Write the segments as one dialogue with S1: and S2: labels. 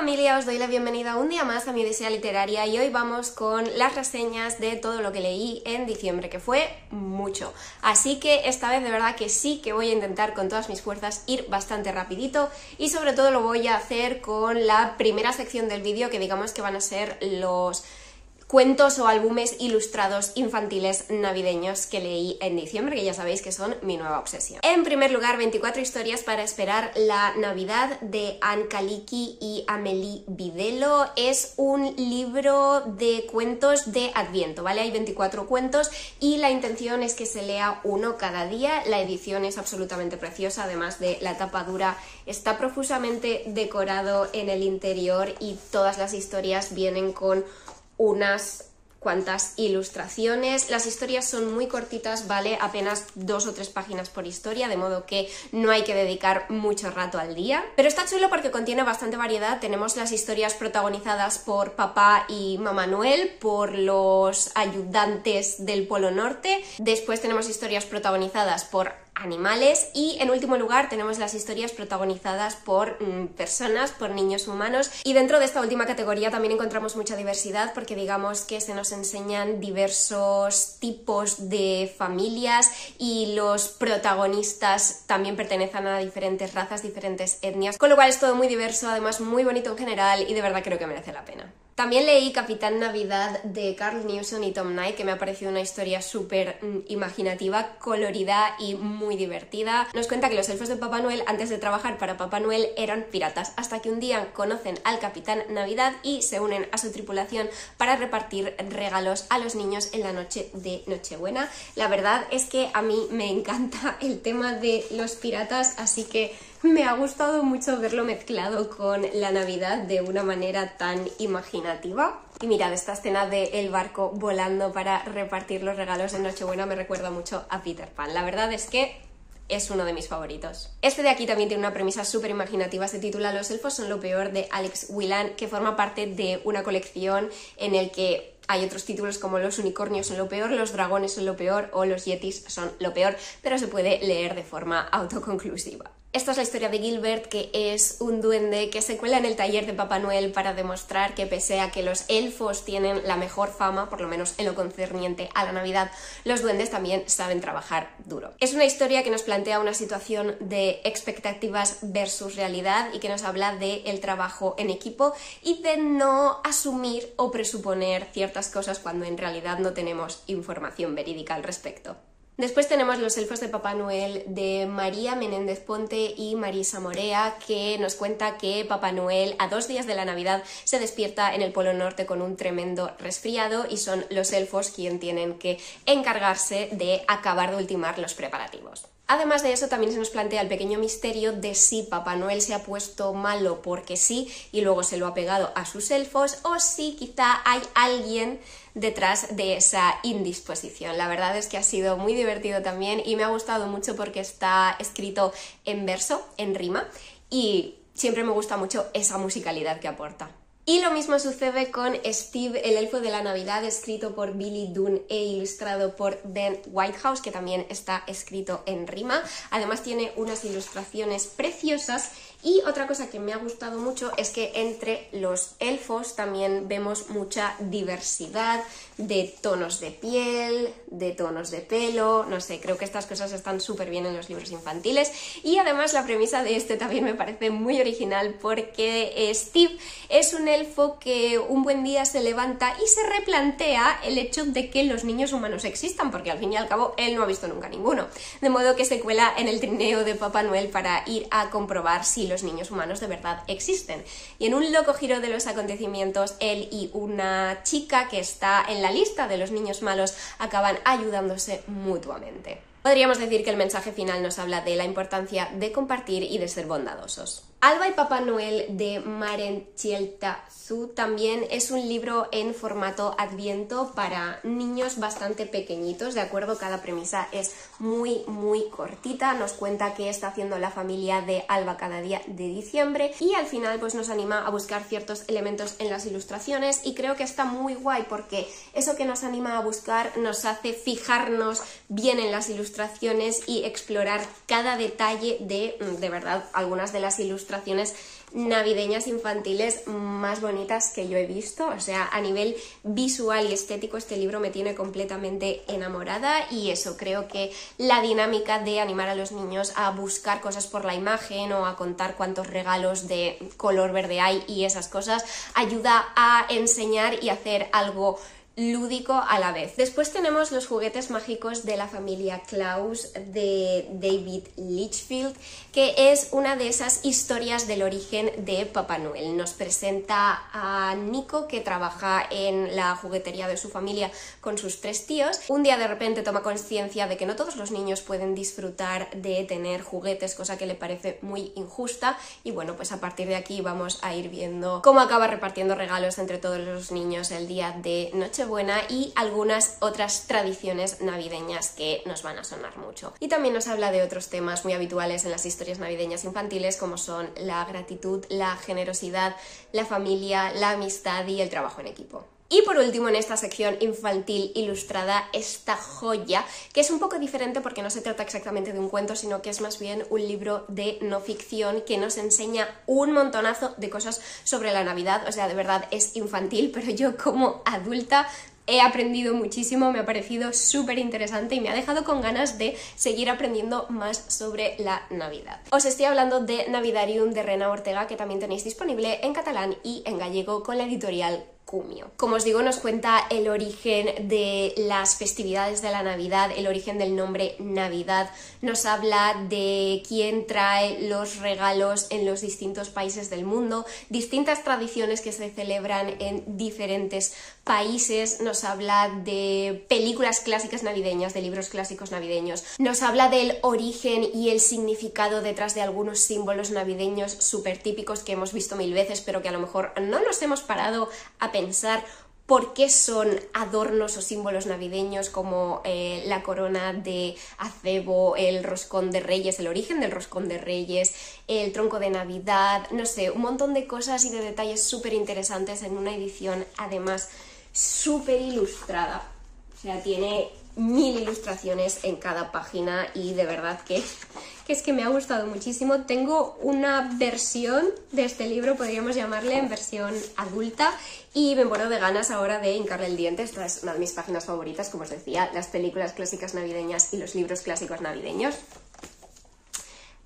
S1: familia, os doy la bienvenida un día más a mi Odisea Literaria y hoy vamos con las reseñas de todo lo que leí en diciembre, que fue mucho. Así que esta vez de verdad que sí que voy a intentar con todas mis fuerzas ir bastante rapidito y sobre todo lo voy a hacer con la primera sección del vídeo, que digamos que van a ser los cuentos o álbumes ilustrados infantiles navideños que leí en diciembre, que ya sabéis que son mi nueva obsesión. En primer lugar, 24 historias para esperar la Navidad, de Anne Kaliki y Amélie Vidello. Es un libro de cuentos de Adviento, ¿vale? Hay 24 cuentos y la intención es que se lea uno cada día. La edición es absolutamente preciosa, además de la tapa dura, está profusamente decorado en el interior y todas las historias vienen con unas cuantas ilustraciones. Las historias son muy cortitas, ¿vale? Apenas 2 o 3 páginas por historia, de modo que no hay que dedicar mucho rato al día. Pero está chulo porque contiene bastante variedad. Tenemos las historias protagonizadas por Papá y Mamá Noel, por los ayudantes del Polo Norte. Después tenemos historias protagonizadas por animales y en último lugar tenemos las historias protagonizadas por personas, por niños humanos, y dentro de esta última categoría también encontramos mucha diversidad porque digamos que se nos enseñan diversos tipos de familias y los protagonistas también pertenecen a diferentes razas, diferentes etnias, con lo cual es todo muy diverso, además muy bonito en general y de verdad creo que merece la pena. También leí Capitán Navidad de Carl Newson y Tom Knight, que me ha parecido una historia súper imaginativa, colorida y muy divertida. Nos cuenta que los elfos de Papá Noel, antes de trabajar para Papá Noel, eran piratas, hasta que un día conocen al Capitán Navidad y se unen a su tripulación para repartir regalos a los niños en la noche de Nochebuena. La verdad es que a mí me encanta el tema de los piratas, así que me ha gustado mucho verlo mezclado con la Navidad de una manera tan imaginativa. Y mirad, esta escena del barco volando para repartir los regalos en Nochebuena me recuerda mucho a Peter Pan. La verdad es que es uno de mis favoritos. Este de aquí también tiene una premisa súper imaginativa, se titula Los elfos son lo peor, de Alex Whelan, que forma parte de una colección en el que hay otros títulos como Los unicornios son lo peor, Los dragones son lo peor o Los yetis son lo peor, pero se puede leer de forma autoconclusiva. Esta es la historia de Gilbert, que es un duende que se cuela en el taller de Papá Noel para demostrar que pese a que los elfos tienen la mejor fama, por lo menos en lo concerniente a la Navidad, los duendes también saben trabajar duro. Es una historia que nos plantea una situación de expectativas versus realidad y que nos habla del trabajo en equipo y de no asumir o presuponer ciertas cosas cuando en realidad no tenemos información verídica al respecto. Después tenemos Los elfos de Papá Noel, de María Menéndez Ponte y Marisa Morea, que nos cuenta que Papá Noel a 2 días de la Navidad se despierta en el Polo Norte con un tremendo resfriado y son los elfos quienes tienen que encargarse de acabar de ultimar los preparativos. Además de eso, también se nos plantea el pequeño misterio de si Papá Noel se ha puesto malo porque sí y luego se lo ha pegado a sus elfos, o si quizá hay alguien detrás de esa indisposición. La verdad es que ha sido muy divertido también y me ha gustado mucho porque está escrito en verso, en rima, y siempre me gusta mucho esa musicalidad que aporta. Y lo mismo sucede con Steve, el elfo de la Navidad, escrito por Billy Dunn e ilustrado por Ben Whitehouse, que también está escrito en rima. Además tiene unas ilustraciones preciosas y otra cosa que me ha gustado mucho es que entre los elfos también vemos mucha diversidad de tonos de piel, de tonos de pelo, no sé, creo que estas cosas están súper bien en los libros infantiles. Y además la premisa de este también me parece muy original porque Steve es un elfo que un buen día se levanta y se replantea el hecho de que los niños humanos existan, porque al fin y al cabo él no ha visto nunca ninguno, de modo que se cuela en el trineo de Papá Noel para ir a comprobar si los niños humanos de verdad existen. Y en un loco giro de los acontecimientos, él y una chica que está en la lista de los niños malos acaban ayudándose mutuamente. Podríamos decir que el mensaje final nos habla de la importancia de compartir y de ser bondadosos. Alba y Papá Noel, de Maren Chielta-Zu, también es un libro en formato Adviento para niños bastante pequeñitos, ¿de acuerdo? Cada premisa es muy cortita, nos cuenta qué está haciendo la familia de Alba cada día de diciembre y al final pues nos anima a buscar ciertos elementos en las ilustraciones y creo que está muy guay porque eso que nos anima a buscar nos hace fijarnos bien en las ilustraciones y explorar cada detalle de verdad, algunas de las ilustraciones ilustraciones navideñas infantiles más bonitas que yo he visto. O sea, a nivel visual y estético este libro me tiene completamente enamorada, y eso, creo que la dinámica de animar a los niños a buscar cosas por la imagen o a contar cuántos regalos de color verde hay y esas cosas ayuda a enseñar y hacer algo lúdico a la vez. Después tenemos Los juguetes mágicos de la familia Claus de David Litchfield, que es una de esas historias del origen de Papá Noel. Nos presenta a Nico, que trabaja en la juguetería de su familia con sus 3 tíos. Un día de repente toma conciencia de que no todos los niños pueden disfrutar de tener juguetes, cosa que le parece muy injusta, y bueno, pues a partir de aquí vamos a ir viendo cómo acaba repartiendo regalos entre todos los niños el día de Nochebuena y algunas otras tradiciones navideñas que nos van a sonar mucho. Y también nos habla de otros temas muy habituales en las historias navideñas infantiles, como son la gratitud, la generosidad, la familia, la amistad y el trabajo en equipo. Y por último, en esta sección infantil ilustrada, esta joya, que es un poco diferente porque no se trata exactamente de un cuento, sino que es más bien un libro de no ficción que nos enseña un montonazo de cosas sobre la Navidad. O sea, de verdad es infantil, pero yo como adulta he aprendido muchísimo, me ha parecido súper interesante y me ha dejado con ganas de seguir aprendiendo más sobre la Navidad. Os estoy hablando de Navidarium de Rena Ortega, que también tenéis disponible en catalán y en gallego con la editorial Cumio. Como os digo, nos cuenta el origen de las festividades de la Navidad, el origen del nombre Navidad, nos habla de quién trae los regalos en los distintos países del mundo, distintas tradiciones que se celebran en diferentes países, nos habla de películas clásicas navideñas, de libros clásicos navideños, nos habla del origen y el significado detrás de algunos símbolos navideños súper típicos que hemos visto 1000 veces, pero que a lo mejor no nos hemos parado a pensar por qué son adornos o símbolos navideños, como la corona de acebo, el roscón de Reyes, el origen del roscón de Reyes, el tronco de Navidad, no sé, un montón de cosas y de detalles súper interesantes en una edición además súper ilustrada. O sea, tiene 1000 ilustraciones en cada página y de verdad que es que me ha gustado muchísimo. Tengo una versión de este libro, podríamos llamarle en versión adulta, y me muero de ganas ahora de hincarle el diente. Esta es una de mis páginas favoritas, como os decía, las películas clásicas navideñas y los libros clásicos navideños.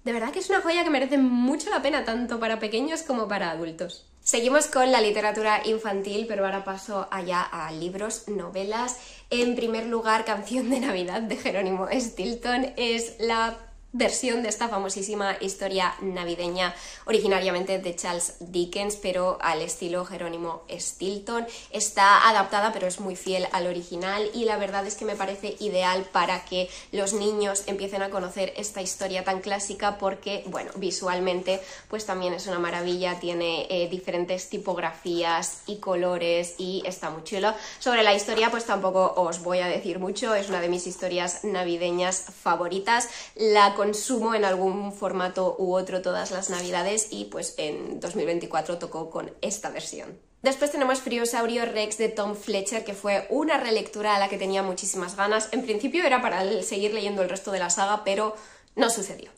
S1: De verdad que es una joya que merece mucho la pena, tanto para pequeños como para adultos. Seguimos con la literatura infantil, pero ahora paso allá a libros, novelas. En primer lugar, Canción de Navidad de Jerónimo Stilton es la versión de esta famosísima historia navideña originariamente de Charles Dickens, pero al estilo Jerónimo Stilton. Está adaptada, pero es muy fiel al original, y la verdad es que me parece ideal para que los niños empiecen a conocer esta historia tan clásica, porque, bueno, visualmente pues también es una maravilla, tiene diferentes tipografías y colores y está muy chulo. Sobre la historia pues tampoco os voy a decir mucho, es una de mis historias navideñas favoritas, la consumo en algún formato u otro todas las navidades y pues en 2024 tocó con esta versión. Después tenemos Friosaurio Rex de Tom Fletcher, que fue una relectura a la que tenía muchísimas ganas. En principio era para seguir leyendo el resto de la saga, pero no sucedió.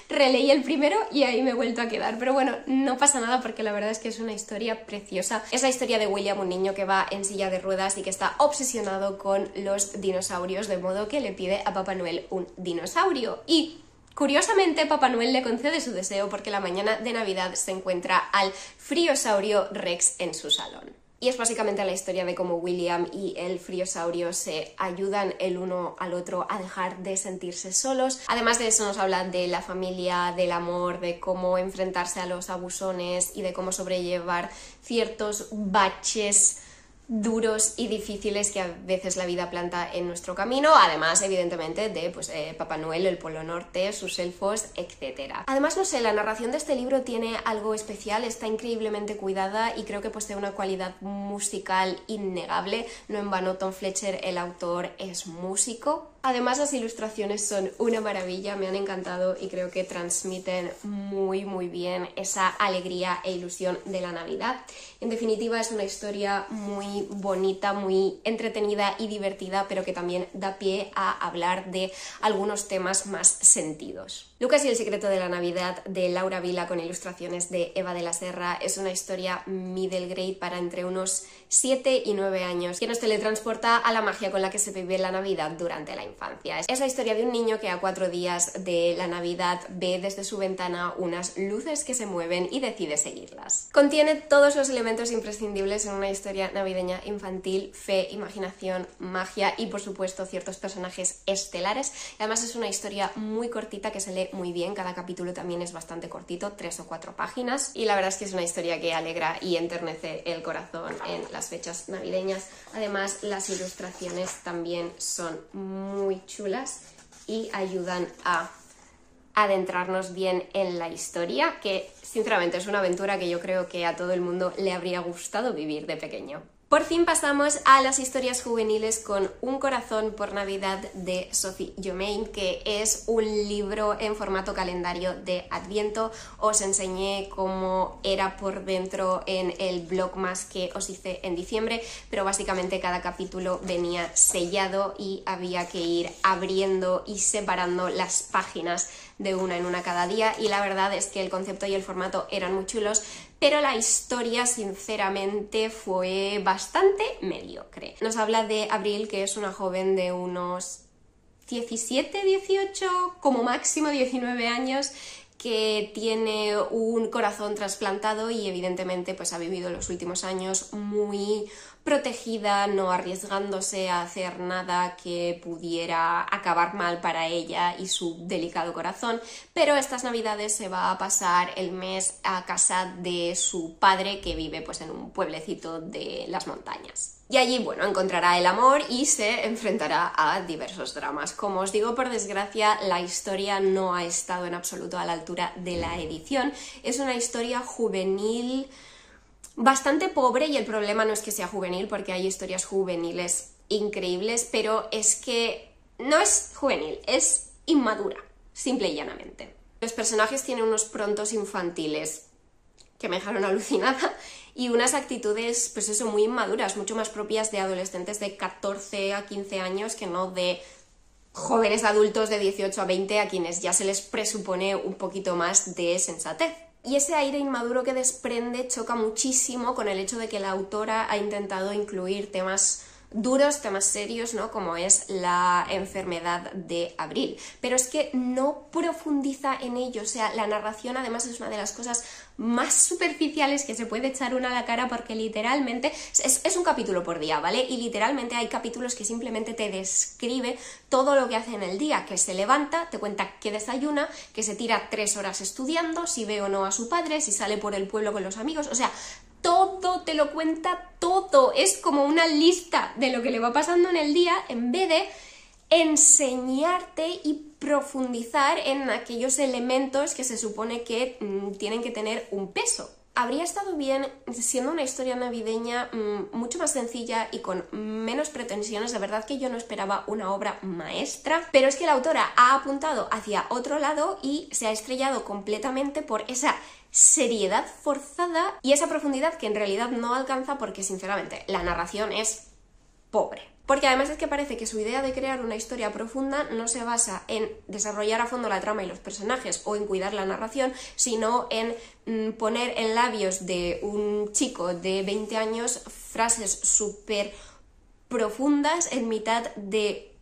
S1: Releí el primero y ahí me he vuelto a quedar, pero bueno, no pasa nada porque la verdad es que es una historia preciosa. Es la historia de William, un niño que va en silla de ruedas y que está obsesionado con los dinosaurios, de modo que le pide a Papá Noel un dinosaurio. Y curiosamente, Papá Noel le concede su deseo porque la mañana de Navidad se encuentra al Friosaurio Rex en su salón. Y es básicamente la historia de cómo William y el friosaurio se ayudan el uno al otro a dejar de sentirse solos. Además de eso nos hablan de la familia, del amor, de cómo enfrentarse a los abusones y de cómo sobrellevar ciertos baches duros y difíciles que a veces la vida planta en nuestro camino, además evidentemente de Papá Noel, el Polo Norte, sus elfos, etc. Además, no sé, la narración de este libro tiene algo especial, está increíblemente cuidada y creo que posee una cualidad musical innegable. No en vano Tom Fletcher, el autor, es músico. Además, las ilustraciones son una maravilla, me han encantado y creo que transmiten muy bien esa alegría e ilusión de la Navidad. En definitiva, es una historia muy bonita, muy entretenida y divertida, pero que también da pie a hablar de algunos temas más sentidos. Lucas y el secreto de la Navidad, de Laura Vila, con ilustraciones de Eva de la Serra, es una historia middle grade para entre unos 7 y 9 años que nos teletransporta a la magia con la que se vive la Navidad durante la infancia. Es la historia de un niño que a 4 días de la Navidad ve desde su ventana unas luces que se mueven y decide seguirlas. Contiene todos los elementos imprescindibles en una historia navideña infantil: fe, imaginación, magia y por supuesto ciertos personajes estelares. Además es una historia muy cortita que se lee muy bien, cada capítulo también es bastante cortito, 3 o 4 páginas, y la verdad es que es una historia que alegra y enternece el corazón en las fechas navideñas. Además las ilustraciones también son muy chulas y ayudan a adentrarnos bien en la historia, que sinceramente es una aventura que yo creo que a todo el mundo le habría gustado vivir de pequeño. Por fin pasamos a las historias juveniles con Un corazón por Navidad de Sophie Yomain, que es un libro en formato calendario de Adviento. Os enseñé cómo era por dentro en el blog más que os hice en diciembre, pero básicamente cada capítulo venía sellado y había que ir abriendo y separando las páginas de una en una cada día, y la verdad es que el concepto y el formato eran muy chulos, pero la historia sinceramente fue bastante mediocre. Nos habla de Abril, que es una joven de unos 17, 18, como máximo 19 años, que tiene un corazón trasplantado y evidentemente pues ha vivido los últimos años muy protegida, no arriesgándose a hacer nada que pudiera acabar mal para ella y su delicado corazón, pero estas navidades se va a pasar el mes a casa de su padre, que vive pues en un pueblecito de las montañas. Y allí, bueno, encontrará el amor y se enfrentará a diversos dramas. Como os digo, por desgracia, la historia no ha estado en absoluto a la altura de la edición. Es una historia juvenil bastante pobre, y el problema no es que sea juvenil, porque hay historias juveniles increíbles, pero es que no es juvenil, es inmadura, simple y llanamente. Los personajes tienen unos prontos infantiles que me dejaron alucinada y unas actitudes, pues eso, muy inmaduras, mucho más propias de adolescentes de 14 a 15 años que no de jóvenes adultos de 18 a 20 a quienes ya se les presupone un poquito más de sensatez. Y ese aire inmaduro que desprende choca muchísimo con el hecho de que la autora ha intentado incluir temas duros, temas serios, ¿no? Como es la enfermedad de Abril. Pero es que no profundiza en ello, o sea, la narración además es una de las cosas más superficiales que se puede echar una a la cara, porque literalmente es un capítulo por día, ¿vale? Y literalmente hay capítulos que simplemente te describe todo lo que hace en el día, que se levanta, te cuenta que desayuna, que se tira 3 horas estudiando, si ve o no a su padre, si sale por el pueblo con los amigos, o sea, todo te lo cuenta todo, es como una lista de lo que le va pasando en el día, en vez de enseñarte y profundizar en aquellos elementos que se supone que tienen que tener un peso. Habría estado bien siendo una historia navideña mucho más sencilla y con menos pretensiones. De verdad que yo no esperaba una obra maestra, pero es que la autora ha apuntado hacia otro lado y se ha estrellado completamente por esa seriedad forzada y esa profundidad que en realidad no alcanza, porque sinceramente la narración es pobre. Porque además es que parece que su idea de crear una historia profunda no se basa en desarrollar a fondo la trama y los personajes o en cuidar la narración, sino en poner en labios de un chico de 20 años frases súper profundas en mitad de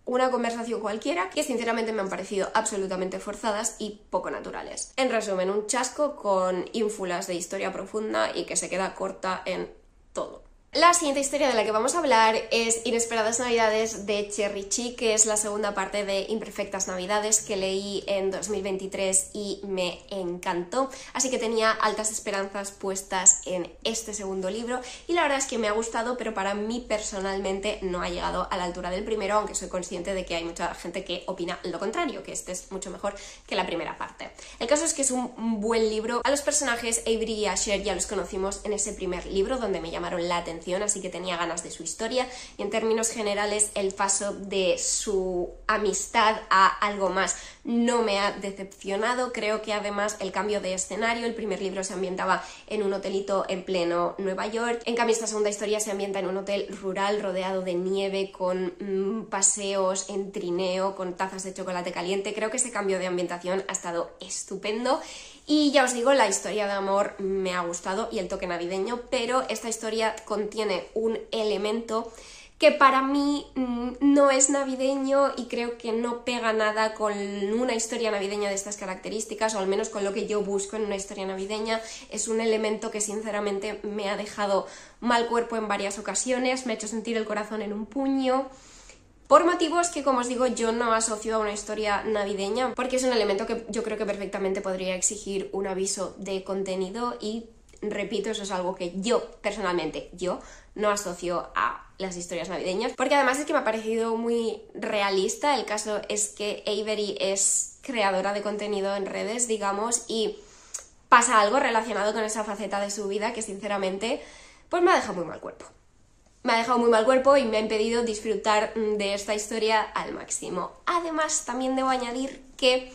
S1: una conversación cualquiera, que sinceramente me han parecido absolutamente forzadas y poco naturales. En resumen, un chasco con ínfulas de historia profunda y que se queda corta en todo. La siguiente historia de la que vamos a hablar es Inesperadas Navidades de Cherry Chick, que es la segunda parte de Imperfectas Navidades, que leí en 2023 y me encantó, así que tenía altas esperanzas puestas en este segundo libro y la verdad es que me ha gustado, pero para mí personalmente no ha llegado a la altura del primero, aunque soy consciente de que hay mucha gente que opina lo contrario, que este es mucho mejor que la primera parte. El caso es que es un buen libro. A los personajes Avery y Asher ya los conocimos en ese primer libro, donde me llamaron la atención atención, así que tenía ganas de su historia, y en términos generales el paso de su amistad a algo más no me ha decepcionado. Creo que además el cambio de escenario, el primer libro se ambientaba en un hotelito en pleno Nueva York, en cambio esta segunda historia se ambienta en un hotel rural rodeado de nieve, con paseos en trineo, con tazas de chocolate caliente. Creo que ese cambio de ambientación ha estado estupendo. Y ya os digo, la historia de amor me ha gustado y el toque navideño, pero esta historia contiene un elemento que para mí no es navideño y creo que no pega nada con una historia navideña de estas características, o al menos con lo que yo busco en una historia navideña. Es un elemento que sinceramente me ha dejado mal cuerpo en varias ocasiones, me ha hecho sentir el corazón en un puño, por motivos que, como os digo, yo no asocio a una historia navideña, porque es un elemento que yo creo que perfectamente podría exigir un aviso de contenido y, repito, eso es algo que yo, personalmente, yo no asocio a las historias navideñas, porque además es que me ha parecido muy realista. El caso es que Avery es creadora de contenido en redes, digamos, y pasa algo relacionado con esa faceta de su vida que, sinceramente, pues me ha dejado muy mal cuerpo. Me ha dejado muy mal cuerpo y me ha impedido disfrutar de esta historia al máximo. Además, también debo añadir que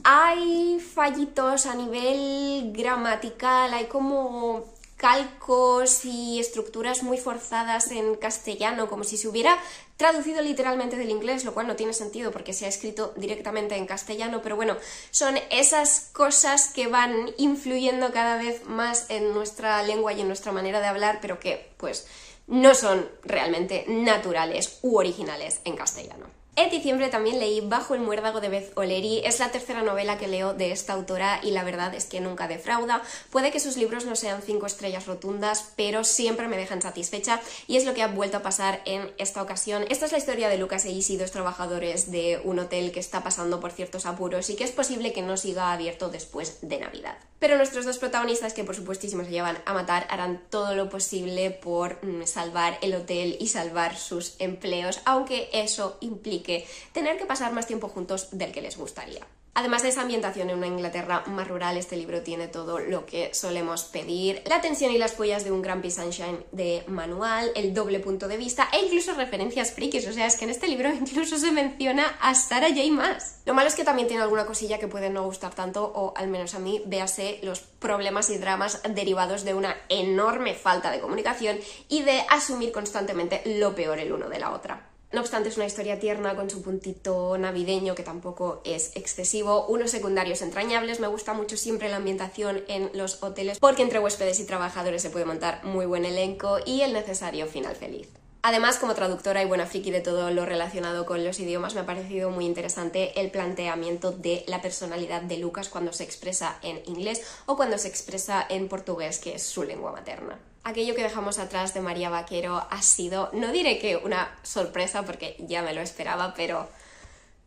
S1: hay fallitos a nivel gramatical, hay como calcos y estructuras muy forzadas en castellano, como si se hubiera traducido literalmente del inglés, lo cual no tiene sentido porque se ha escrito directamente en castellano, pero bueno, son esas cosas que van influyendo cada vez más en nuestra lengua y en nuestra manera de hablar, pero que, pues, no son realmente naturales u originales en castellano. En diciembre también leí Bajo el muérdago de Beth O'Leary. Es la tercera novela que leo de esta autora y la verdad es que nunca defrauda. Puede que sus libros no sean 5 estrellas rotundas, pero siempre me dejan satisfecha, y es lo que ha vuelto a pasar en esta ocasión. Esta es la historia de Lucas e Izzy, dos trabajadores de un hotel que está pasando por ciertos apuros y que es posible que no siga abierto después de Navidad. Pero nuestros dos protagonistas, que por supuestísimo se llevan a matar, harán todo lo posible por salvar el hotel y salvar sus empleos, aunque eso implique tener que pasar más tiempo juntos del que les gustaría. Además de esa ambientación en una Inglaterra más rural, este libro tiene todo lo que solemos pedir: la tensión y las pollas de un Grumpy Sunshine de manual, el doble punto de vista e incluso referencias frikis. O sea, es que en este libro incluso se menciona a Sarah J. Maas. Lo malo es que también tiene alguna cosilla que puede no gustar tanto, o al menos a mí, véase los problemas y dramas derivados de una enorme falta de comunicación y de asumir constantemente lo peor el uno de la otra. No obstante, es una historia tierna con su puntito navideño que tampoco es excesivo, unos secundarios entrañables. Me gusta mucho siempre la ambientación en los hoteles porque entre huéspedes y trabajadores se puede montar muy buen elenco, y el necesario final feliz. Además, como traductora y buena friki de todo lo relacionado con los idiomas, me ha parecido muy interesante el planteamiento de la personalidad de Lucas cuando se expresa en inglés o cuando se expresa en portugués, que es su lengua materna. Aquello que dejamos atrás de María Vaquero ha sido, no diré que una sorpresa porque ya me lo esperaba, pero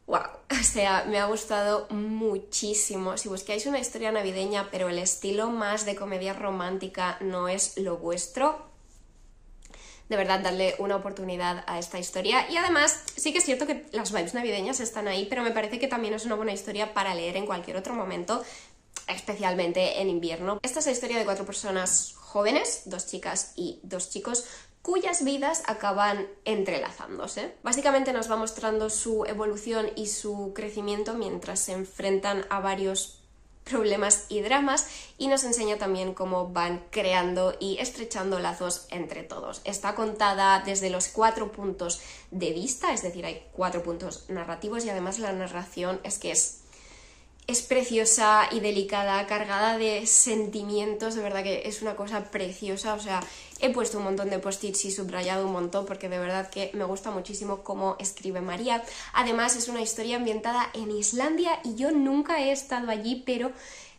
S1: wow, o sea, me ha gustado muchísimo. Si buscáis una historia navideña pero el estilo más de comedia romántica no es lo vuestro, de verdad, dadle una oportunidad a esta historia. Y además, sí que es cierto que las vibes navideñas están ahí, pero me parece que también es una buena historia para leer en cualquier otro momento, especialmente en invierno. Esta es la historia de 4 personas jóvenes, 2 chicas y 2 chicos, cuyas vidas acaban entrelazándose. Básicamente nos va mostrando su evolución y su crecimiento mientras se enfrentan a varios problemas y dramas, y nos enseña también cómo van creando y estrechando lazos entre todos. Está contada desde los 4 puntos de vista, es decir, hay 4 puntos narrativos, y además la narración es que es preciosa y delicada, cargada de sentimientos, de verdad que es una cosa preciosa. O sea, he puesto un montón de post-its y subrayado un montón porque de verdad que me gusta muchísimo cómo escribe María. Además, es una historia ambientada en Islandia y yo nunca he estado allí, pero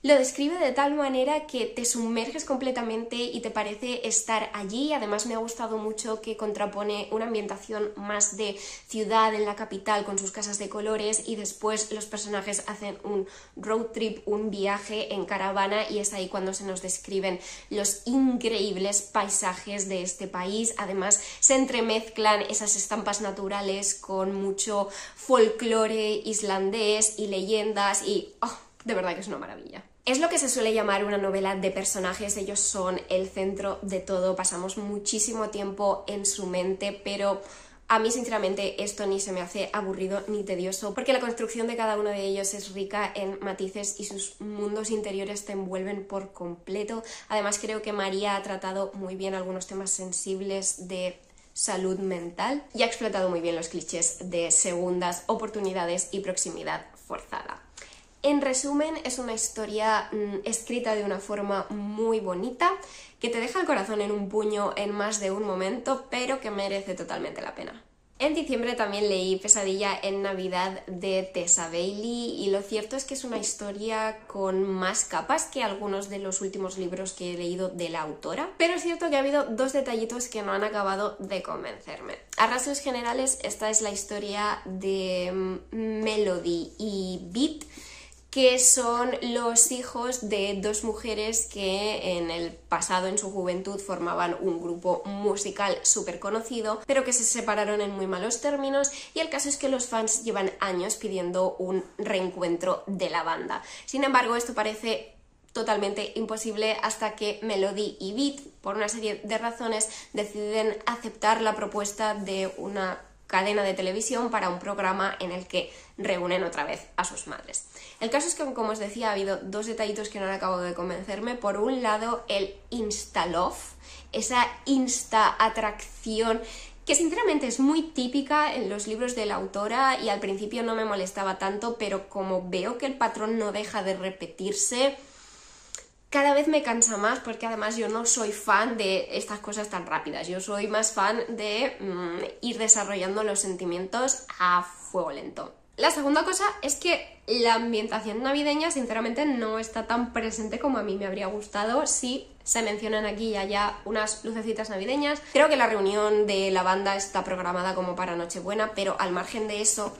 S1: lo describe de tal manera que te sumerges completamente y te parece estar allí. Además, me ha gustado mucho que contrapone una ambientación más de ciudad en la capital con sus casas de colores, y después los personajes hacen un road trip, un viaje en caravana, y es ahí cuando se nos describen los increíbles paisajes de este país. Además, se entremezclan esas estampas naturales con mucho folclore islandés y leyendas, y de verdad que es una maravilla. Es lo que se suele llamar una novela de personajes, ellos son el centro de todo, pasamos muchísimo tiempo en su mente, pero a mí sinceramente esto ni se me hace aburrido ni tedioso, porque la construcción de cada uno de ellos es rica en matices y sus mundos interiores te envuelven por completo. Además creo que María ha tratado muy bien algunos temas sensibles de salud mental y ha explotado muy bien los clichés de segundas oportunidades y proximidad forzada. En resumen, es una historia escrita de una forma muy bonita, que te deja el corazón en un puño en más de un momento, pero que merece totalmente la pena. En diciembre también leí Pesadilla en Navidad de Tessa Bailey y lo cierto es que es una historia con más capas que algunos de los últimos libros que he leído de la autora, pero es cierto que ha habido dos detallitos que no han acabado de convencerme. A rasgos generales, esta es la historia de Melody y Beat, que son los hijos de dos mujeres que en el pasado, en su juventud, formaban un grupo musical súper conocido, pero que se separaron en muy malos términos, y el caso es que los fans llevan años pidiendo un reencuentro de la banda. Sin embargo, esto parece totalmente imposible hasta que Melody y Beat, por una serie de razones, deciden aceptar la propuesta de una cadena de televisión para un programa en el que reúnen otra vez a sus madres. El caso es que, como os decía, ha habido dos detallitos que no han acabado de convencerme. Por un lado, el insta-love, esa insta-atracción que sinceramente es muy típica en los libros de la autora y al principio no me molestaba tanto, pero como veo que el patrón no deja de repetirse, cada vez me cansa más, porque además yo no soy fan de estas cosas tan rápidas. Yo soy más fan de ir desarrollando los sentimientos a fuego lento. La segunda cosa es que la ambientación navideña sinceramente no está tan presente como a mí me habría gustado. Sí, se mencionan aquí y allá unas lucecitas navideñas. Creo que la reunión de la banda está programada como para Nochebuena, pero al margen de eso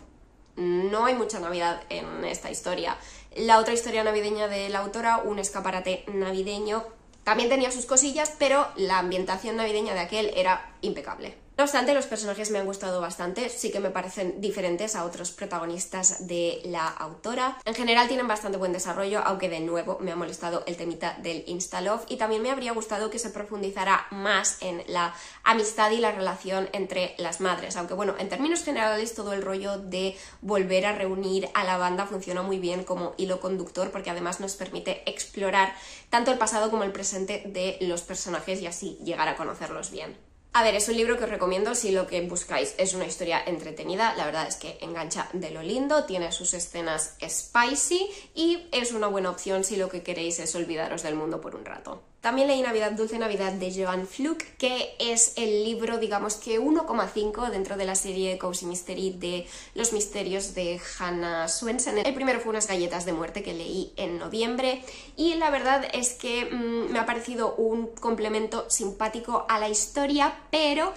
S1: no hay mucha Navidad en esta historia. La otra historia navideña de la autora, Un escaparate navideño, también tenía sus cosillas, pero la ambientación navideña de aquel era impecable. No obstante, los personajes me han gustado bastante, sí que me parecen diferentes a otros protagonistas de la autora. En general tienen bastante buen desarrollo, aunque de nuevo me ha molestado el temita del insta-love, y también me habría gustado que se profundizara más en la amistad y la relación entre las madres, aunque bueno, en términos generales todo el rollo de volver a reunir a la banda funciona muy bien como hilo conductor, porque además nos permite explorar tanto el pasado como el presente de los personajes y así llegar a conocerlos bien. A ver, es un libro que os recomiendo si lo que buscáis es una historia entretenida. La verdad es que engancha de lo lindo, tiene sus escenas spicy y es una buena opción si lo que queréis es olvidaros del mundo por un rato. También leí Navidad, Dulce Navidad de Joanne Fluke, que es el libro, digamos que 1,5 dentro de la serie Cozy Mystery de los misterios de Hannah Swensen. El primero fue Unas galletas de muerte, que leí en noviembre, y la verdad es que me ha parecido un complemento simpático a la historia, pero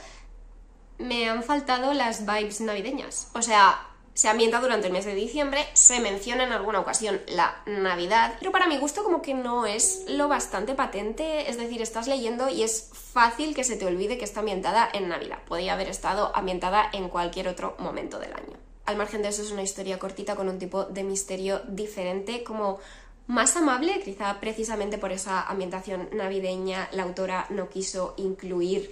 S1: me han faltado las vibes navideñas. O sea, se ambienta durante el mes de diciembre, se menciona en alguna ocasión la Navidad, pero para mi gusto como que no es lo bastante patente, es decir, estás leyendo y es fácil que se te olvide que está ambientada en Navidad. Podría haber estado ambientada en cualquier otro momento del año. Al margen de eso, es una historia cortita con un tipo de misterio diferente, como más amable, quizá precisamente por esa ambientación navideña la autora no quiso incluir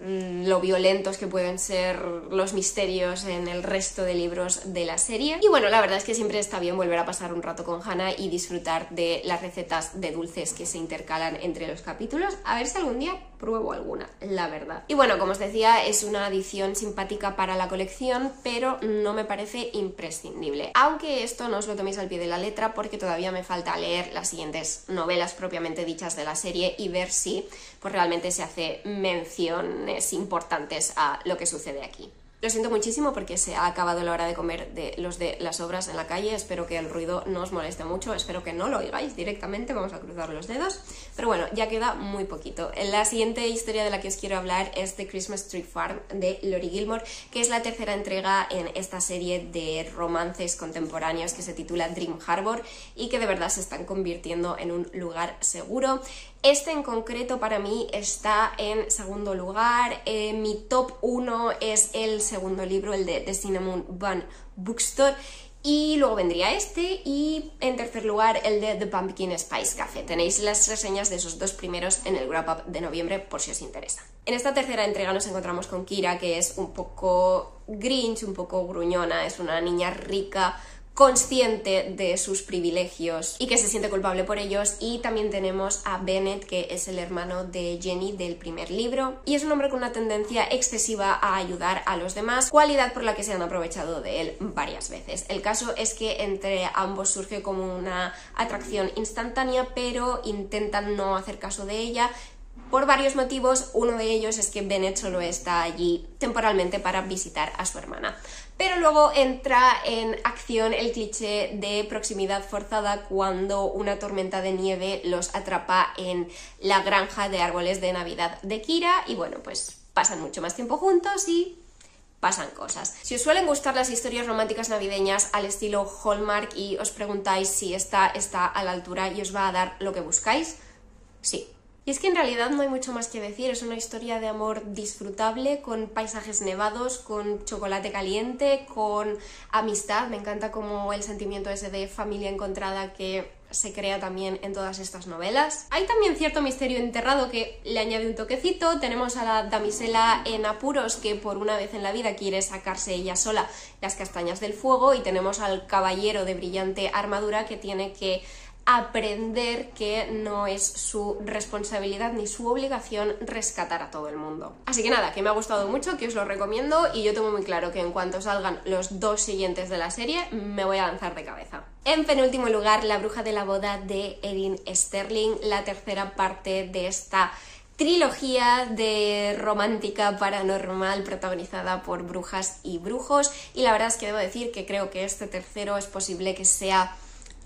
S1: lo violentos que pueden ser los misterios en el resto de libros de la serie. Y bueno, la verdad es que siempre está bien volver a pasar un rato con Hannah y disfrutar de las recetas de dulces que se intercalan entre los capítulos. A ver si algún día pruebo alguna, la verdad. Y bueno, como os decía, es una adición simpática para la colección, pero no me parece imprescindible. Aunque esto no os lo toméis al pie de la letra, porque todavía me falta leer las siguientes novelas propiamente dichas de la serie y ver si pues realmente se hace menciones importantes a lo que sucede aquí. Lo siento muchísimo porque se ha acabado la hora de comer de los de las obras en la calle. Espero que el ruido no os moleste mucho, espero que no lo oigáis directamente, vamos a cruzar los dedos. Pero bueno, ya queda muy poquito. La siguiente historia de la que os quiero hablar es The Christmas Tree Farm de Lori Gilmore, que es la tercera entrega en esta serie de romances contemporáneos que se titula Dream Harbor y que de verdad se están convirtiendo en un lugar seguro. Este en concreto para mí está en segundo lugar. Mi top 1 es el segundo libro, el de The Cinnamon Bun Bookstore, Y luego vendría este, y en tercer lugar el de The Pumpkin Spice Café. Tenéis las reseñas de esos dos primeros en el wrap up de noviembre por si os interesa. En esta tercera entrega nos encontramos con Kira, que es un poco Grinch, un poco gruñona, es una niña rica, consciente de sus privilegios y que se siente culpable por ellos. Y también tenemos a Bennett, que es el hermano de Jenny del primer libro, y es un hombre con una tendencia excesiva a ayudar a los demás, cualidad por la que se han aprovechado de él varias veces. El caso es que entre ambos surge como una atracción instantánea, pero intentan no hacer caso de ella por varios motivos. Uno de ellos es que Bennett solo está allí temporalmente para visitar a su hermana. Pero luego entra en acción el cliché de proximidad forzada cuando una tormenta de nieve los atrapa en la granja de árboles de Navidad de Kira y bueno, pues pasan mucho más tiempo juntos y pasan cosas. Si os suelen gustar las historias románticas navideñas al estilo Hallmark y os preguntáis si esta está a la altura y os va a dar lo que buscáis, sí. Y es que en realidad no hay mucho más que decir, es una historia de amor disfrutable, con paisajes nevados, con chocolate caliente, con amistad. Me encanta como el sentimiento ese de familia encontrada que se crea también en todas estas novelas. Hay también cierto misterio enterrado que le añade un toquecito. Tenemos a la damisela en apuros que por una vez en la vida quiere sacarse ella sola las castañas del fuego, y tenemos al caballero de brillante armadura que tiene que aprender que no es su responsabilidad ni su obligación rescatar a todo el mundo. Así que nada, que me ha gustado mucho, que os lo recomiendo, y yo tengo muy claro que en cuanto salgan los dos siguientes de la serie me voy a lanzar de cabeza. En penúltimo lugar, La bruja de la boda de Erin Sterling, la tercera parte de esta trilogía de romántica paranormal protagonizada por brujas y brujos, y la verdad es que debo decir que creo que este tercero es posible que sea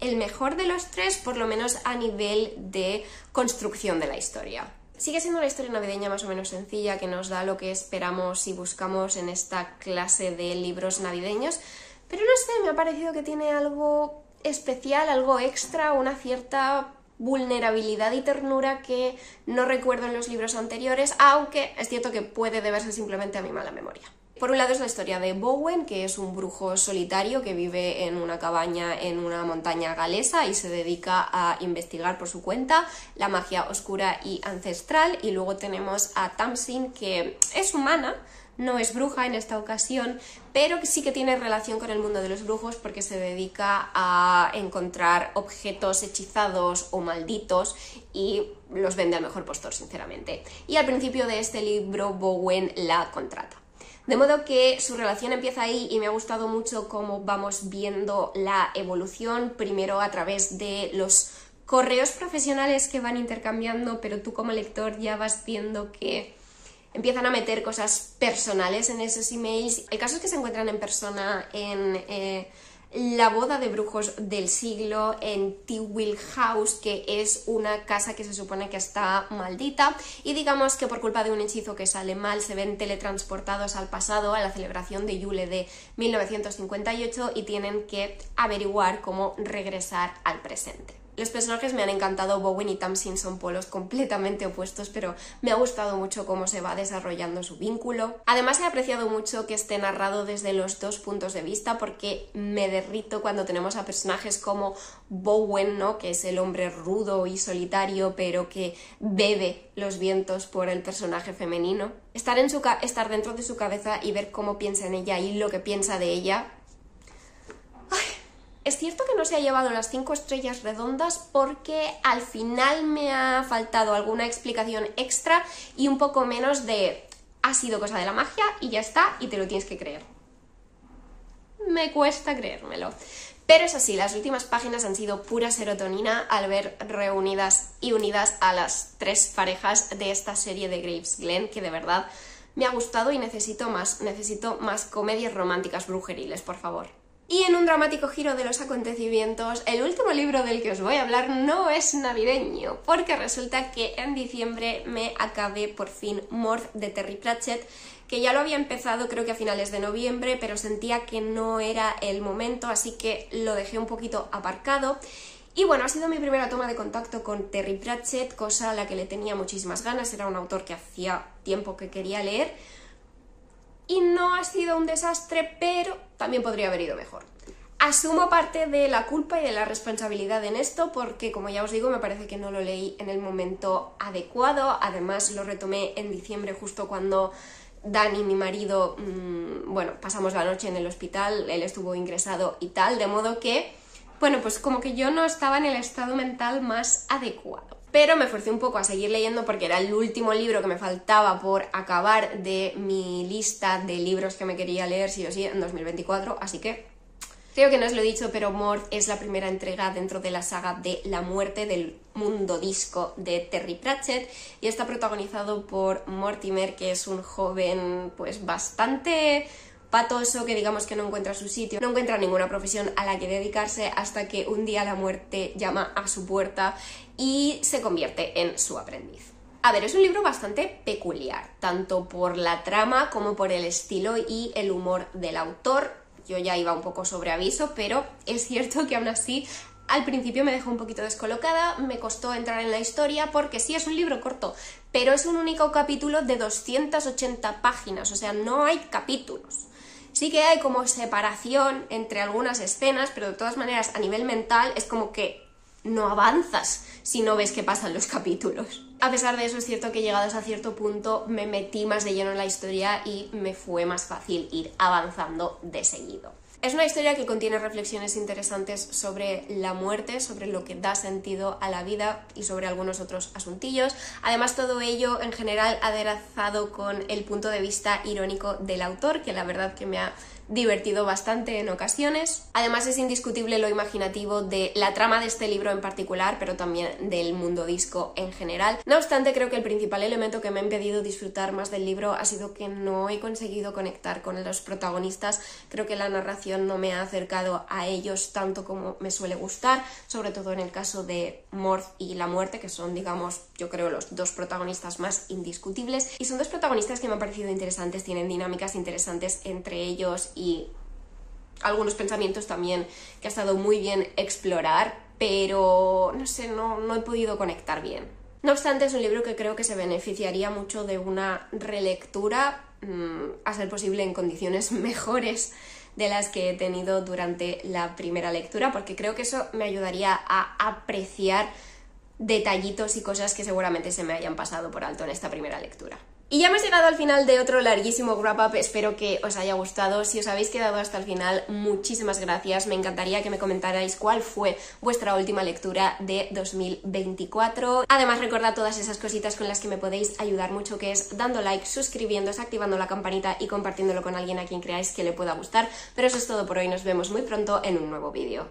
S1: el mejor de los tres, por lo menos a nivel de construcción de la historia. Sigue siendo una historia navideña más o menos sencilla, que nos da lo que esperamos y buscamos en esta clase de libros navideños, pero no sé, me ha parecido que tiene algo especial, algo extra, una cierta vulnerabilidad y ternura que no recuerdo en los libros anteriores, aunque es cierto que puede deberse simplemente a mi mala memoria. Por un lado es la historia de Bowen, que es un brujo solitario que vive en una cabaña en una montaña galesa y se dedica a investigar por su cuenta la magia oscura y ancestral. Y luego tenemos a Tamsin, que es humana, no es bruja en esta ocasión, pero que sí que tiene relación con el mundo de los brujos porque se dedica a encontrar objetos hechizados o malditos y los vende al mejor postor, sinceramente. Y al principio de este libro Bowen la contrata. De modo que su relación empieza ahí y me ha gustado mucho cómo vamos viendo la evolución, primero a través de los correos profesionales que van intercambiando, pero tú como lector ya vas viendo que empiezan a meter cosas personales en esos emails. El caso es que se encuentran en persona en la boda de brujos del siglo en Tywell House, que es una casa que se supone que está maldita, y digamos que por culpa de un hechizo que sale mal se ven teletransportados al pasado, a la celebración de Yule de 1958, y tienen que averiguar cómo regresar al presente. Los personajes me han encantado. Bowen y Tamsin son polos completamente opuestos, pero me ha gustado mucho cómo se va desarrollando su vínculo. Además, he apreciado mucho que esté narrado desde los dos puntos de vista, porque me derrito cuando tenemos a personajes como Bowen, ¿no?, que es el hombre rudo y solitario, pero que bebe los vientos por el personaje femenino. Estar dentro de su cabeza y ver cómo piensa en ella y lo que piensa de ella. Es cierto que no se ha llevado las 5 estrellas redondas porque al final me ha faltado alguna explicación extra y un poco menos de ha sido cosa de la magia y ya está, y te lo tienes que creer. Me cuesta creérmelo. Pero es así, las últimas páginas han sido pura serotonina al ver reunidas y unidas a las 3 parejas de esta serie de Gravesglen, que de verdad me ha gustado y necesito más comedias románticas brujeriles, por favor. Y en un dramático giro de los acontecimientos, el último libro del que os voy a hablar no es navideño, porque resulta que en diciembre me acabé por fin Morth de Terry Pratchett, que ya lo había empezado creo que a finales de noviembre, pero sentía que no era el momento, así que lo dejé un poquito aparcado. Y bueno, ha sido mi primera toma de contacto con Terry Pratchett, cosa a la que le tenía muchísimas ganas. Era un autor que hacía tiempo que quería leer. Y no ha sido un desastre, pero también podría haber ido mejor. Asumo parte de la culpa y de la responsabilidad en esto porque, como ya os digo, me parece que no lo leí en el momento adecuado. Además, lo retomé en diciembre justo cuando Dani, mi marido, bueno, pasamos la noche en el hospital, él estuvo ingresado y tal, de modo que, bueno, pues como que yo no estaba en el estado mental más adecuado. Pero me esforcé un poco a seguir leyendo porque era el último libro que me faltaba por acabar de mi lista de libros que me quería leer sí o sí en 2024, así que creo que no os lo he dicho, pero Morph es la primera entrega dentro de la saga de La muerte del mundo disco de Terry Pratchett y está protagonizado por Mortimer, que es un joven pues bastante patoso que digamos que no encuentra su sitio, no encuentra ninguna profesión a la que dedicarse hasta que un día la muerte llama a su puerta y se convierte en su aprendiz. A ver, es un libro bastante peculiar, tanto por la trama como por el estilo y el humor del autor. Yo ya iba un poco sobre aviso, pero es cierto que aún así al principio me dejó un poquito descolocada, me costó entrar en la historia porque sí es un libro corto, pero es un único capítulo de 280 páginas, o sea, no hay capítulos. Sí que hay como separación entre algunas escenas, pero de todas maneras a nivel mental es como que no avanzas si no ves qué pasan los capítulos. A pesar de eso es cierto que llegados a cierto punto me metí más de lleno en la historia y me fue más fácil ir avanzando de seguido. Es una historia que contiene reflexiones interesantes sobre la muerte, sobre lo que da sentido a la vida y sobre algunos otros asuntillos. Además, todo ello en general aderezado con el punto de vista irónico del autor, que la verdad que me ha divertido bastante en ocasiones. Además, es indiscutible lo imaginativo de la trama de este libro en particular, pero también del mundo disco en general. No obstante, creo que el principal elemento que me ha impedido disfrutar más del libro ha sido que no he conseguido conectar con los protagonistas. Creo que la narración no me ha acercado a ellos tanto como me suele gustar, sobre todo en el caso de Morph y la muerte, que son, digamos, yo creo los dos protagonistas más indiscutibles. Y son dos protagonistas que me han parecido interesantes, tienen dinámicas interesantes entre ellos y algunos pensamientos también que ha estado muy bien explorar, pero no sé, no he podido conectar bien. No obstante, es un libro que creo que se beneficiaría mucho de una relectura, a ser posible en condiciones mejores de las que he tenido durante la primera lectura, porque creo que eso me ayudaría a apreciar detallitos y cosas que seguramente se me hayan pasado por alto en esta primera lectura. Y ya hemos llegado al final de otro larguísimo wrap-up, espero que os haya gustado. Si os habéis quedado hasta el final, muchísimas gracias. Me encantaría que me comentarais cuál fue vuestra última lectura de 2024. Además, recordad todas esas cositas con las que me podéis ayudar mucho, que es dando like, suscribiéndose, activando la campanita y compartiéndolo con alguien a quien creáis que le pueda gustar. Pero eso es todo por hoy, nos vemos muy pronto en un nuevo vídeo.